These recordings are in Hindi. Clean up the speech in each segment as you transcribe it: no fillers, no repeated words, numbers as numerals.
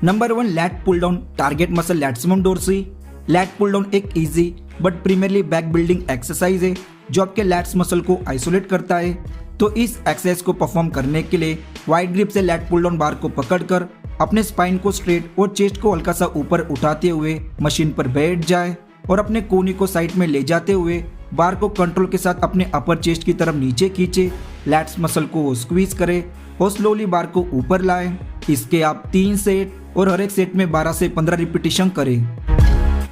Number 1, lat pull down target muscle latissimus dorsi. Lat pull down एक easy but primarily back building exercise है जो आपके लैट्स मसल को आइसोलेट करता है। तो इस एक्सरसाइज को परफॉर्म करने के लिए वाइड ग्रिप से लैट पुल डाउन बार को पकड़कर अपने स्पाइन को स्ट्रेट और चेस्ट को हल्का सा ऊपर उठाते हुए मशीन पर बैठ जाए और अपने कोहनी को साइड में ले जाते हुए बार को कंट्रोल के साथ अपने अपर चेस्ट की तरफ नीचे खींचे, लैट्स मसल को स्क्वीज करे और स्लोली बार को ऊपर लाए। इसके आप 3 सेट और हर एक सेट में 12 से 15 रिपीटिशन करें।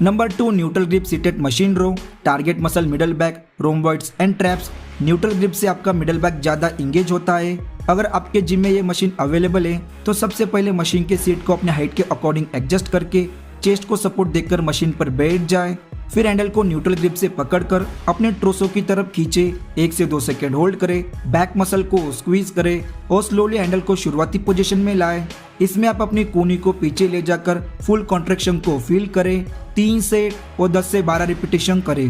Number 2, neutral grip seated machine row target muscle middle back rhomboids and traps. Neutral grip से आपका मिडल बैक ज़्यादा इंगेज होता है। अगर आपके जिम में ये मशीन अवेलेबल है तो सबसे पहले मशीन के सीट को अपने हाइट के अकॉर्डिंग एडजस्ट करके चेस्ट को सपोर्ट देकर मशीन पर बैठ जाए। फिर हैंडल को न्यूट्रल ग्रिप से पकड़कर अपने ट्रोसो की तरफ खींचे, 1 से 2 सेकेंड होल्ड करे, बैक मसल को स्क्वीज करे और स्लोली हैंडल को शुरुआती पोजीशन में लाए। इसमें आप अपनी कोहनी को पीछे ले जाकर फुल कॉन्ट्रैक्शन को फील करें। 3 सेट और 10 से 12 रिपीटिशन करें।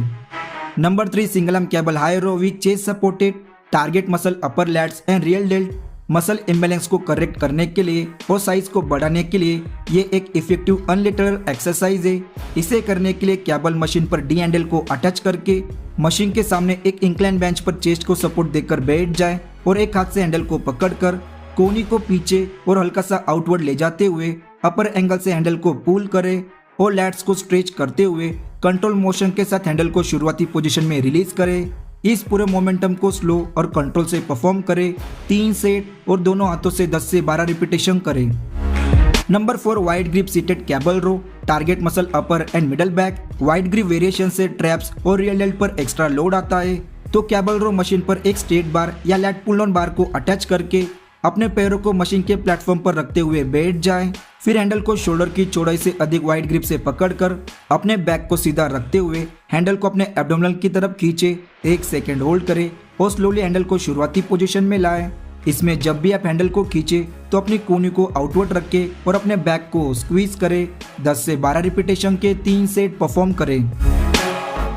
Number 3, single arm cable high row with chest supported target muscle upper lats and rear delt. Muscle imbalance को करेक्ट करने के लिए और साइज को बढ़ाने के लिए ये एक इफेक्टिव अनलेटरल एक्सरसाइज है। इसे करने के लिए केबल मशीन पर डी हैंडल को अटैच करके मशीन के सामने एक इंक्लाइन बेंच पर चेस्ट को सपोर्ट देकर बैठ जाए और एक हाथ से हैंडल को पकड़कर कोहनी को पीछे और हल्का सा आउटवर्ड ले जाते हुए अपर एंगल से हैंडल को पुल करे और लैट्स को स्ट्रेच करते हुए कंट्रोल मोशन के साथ हैंडल को शुरुआती पोजीशन में रिलीज करें। इस पूरे मोमेंटम को स्लो और कंट्रोल से परफॉर्म करें। 3 सेट और दोनों हाथों से 10 से 12 रिपीटिशन करें। Number 4, wide grip seated cable row target muscle upper and middle back. Wide grip variation से ट्रैप्स और रियल डेल्ट पर एक्स्ट्रा लोड आता है। तो केबल रो मशीन पर एक स्ट्रेट बार या लैट पुल डाउन बार को अटैच करके अपने पैरों को मशीन के प्लेटफॉर्म पर रखते हुए बैठ जाएं। फिर हैंडल को शोल्डर की चौड़ाई से अधिक वाइड ग्रिप से पकड़कर अपने बैक को सीधा रखते हुए हैंडल को अपने एब्डोमिनल की तरफ खींचे, 1 सेकेंड होल्ड करें और स्लोली हैंडल को शुरुआती पोजीशन में लाएं। इसमें जब भी आप हैंडल को खींचे तो अपनी कोहनी को आउटवर्ड रखें और अपने बैक को स्क्वीज करें। 10 से 12 रिपीटेशन के 3 सेट परफॉर्म करें।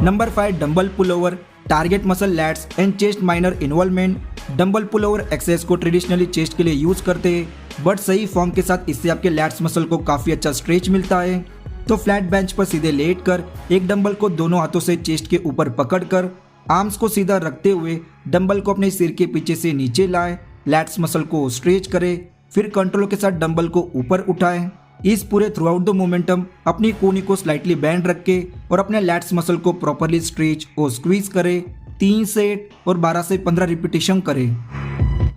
Number 5, dumbbell pull over target muscle lats and chest minor involvement. Dumbbell pull over exercise को ट्रेडिशनली चेस्ट के लिए यूज करते हैं बट सही फॉर्म के साथ इससे आपके लैट्स मसल को काफी अच्छा स्ट्रेच मिलता है। तो फ्लैट बेंच पर सीधे लेटकर एक डंबल को दोनों हाथों से चेस्ट के ऊपर पकड़कर आर्म्स को सीधा रखते हुए डंबल को अपने सिर के पीछे से नीचे लाए, लैट्स मसल को स्ट्रेच करें, फिर कंट्रोल के साथ डंबल को ऊपर उठाएं। इस पूरे थ्रू आउट द मोमेंटम अपनी कोहनी को स्लाइटली बैंड रखे और अपने लैट्स मसल को प्रॉपरली स्ट्रेच और स्क्वीज करें। 3 सेट और 12 से 15 रिपीटिशन करें।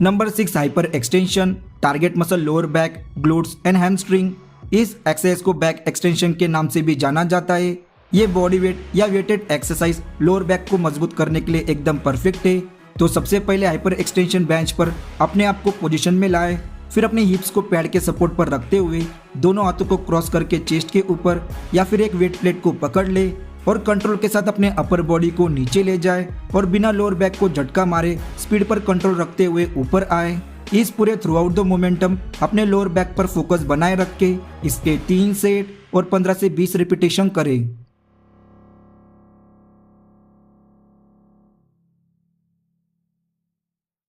Number 6, hyper extension target muscle lower back glutes and hamstring. इस एक्सरसाइज को बैक एक्सटेंशन के नाम से भी जाना जाता है। ये बॉडी वेट या वेटेड एक्सरसाइज लोअर बैक को मजबूत करने के लिए एकदम परफेक्ट है। तो सबसे पहले हाइपर एक्सटेंशन बेंच पर अपने आप को पोजीशन में लाए, फिर अपने हिप्स को पैड के सपोर्ट पर रखते हुए दोनों हाथों को क्रॉस करके चेस्ट के ऊपर या फिर एक वेट प्लेट को पकड़ ले और कंट्रोल के साथ अपने अपर बॉडी को नीचे ले जाए और बिना लोअर बैक को झटका मारे स्पीड पर कंट्रोल रखते हुए ऊपर आए। इस पूरे थ्रू आउट द मोमेंटम अपने लोअर बैक पर फोकस बनाए रख के इसके 3 सेट और 15 से 20 रिपीटेशन करें।